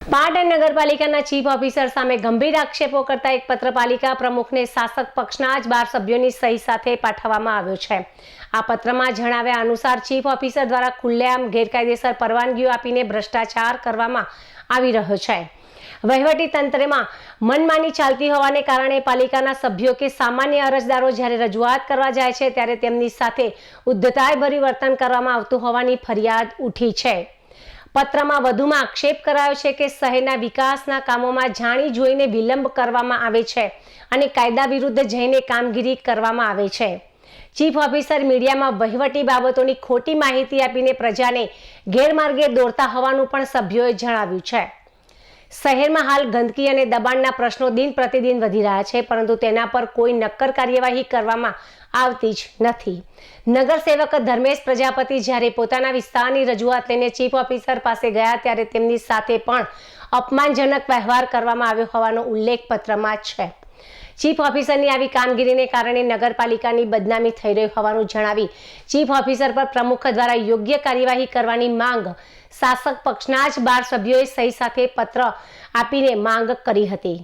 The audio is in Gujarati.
પાટણ નગરપાલિકાના ચીફ ઓફિસર સામે ગંભીર આક્ષેપો કરતા એક પત્ર પાલિકા પ્રમુખને શાસક પક્ષના જ 12 સભ્યોની સહી સાથે પાઠવવામાં આવ્યો છે। આ પત્રમાં જણાવ્યા અનુસાર ચીફ ઓફિસર દ્વારા ખુલ્લેઆમ ગેરકાયદેસર પરવાનગીઓ આપીને ભ્રષ્ટાચાર કરવામાં આવી રહ્યો છે। વહીવટી તંત્રમાં મનમાની ચાલતી હોવાને કારણે પાલિકાના સભ્યો કે સામાન્ય અરજદારો જ્યારે રજૂઆત કરવા જાય છે ત્યારે તેમની સાથે ઉદ્ધતાઈભર્યું વર્તન કરવામાં આવતું હોવાની ફરિયાદ ઉઠી છે। પત્રમાં વધુમાં આક્ષેપ કરાયો છે કે શહેરના વિકાસના કામોમાં જાણી જોઈને વિલંબ કરવામાં આવે છે અને કાયદા વિરુદ્ધ જઈને કામગીરી કરવામાં આવે છે। ચીફ ઓફિસર મીડિયામાં વહીવટી બાબતોની ખોટી માહિતી આપીને પ્રજાને ગેરમાર્ગે દોરતા હોવાનું પણ સભ્યોએ જણાવ્યું છે। શહેરમાં હાલ ગંદકી અને દબાણના પ્રશ્નો દિન પ્રતિદિન વધી રહ્યા છે, પરંતુ તેના પર કોઈ નક્કર કાર્યવાહી કરવામાં આવતી જ નથી। નગરસેવક ધર્મેશ પ્રજાપતિ જ્યારે પોતાના વિસ્તારની રજૂઆત લઈને ચીફ ઓફિસર પાસે ગયા ત્યારે તેમની સાથે પણ અપમાનજનક વ્યવહાર કરવામાં આવ્યો હોવાનો ઉલ્લેખ પત્રમાં છે। ચીફ ઓફિસરની આવી કામગીરીને કારણે નગરપાલિકાની બદનામી થઈ રહી હોવાનું જણાવી ચીફ ઓફિસર પર પ્રમુખ દ્વારા યોગ્ય કાર્યવાહી કરવાની માંગ શાસક પક્ષના જ 12 સભ્યોએ સહી સાથે પત્ર આપીને માંગ કરી હતી।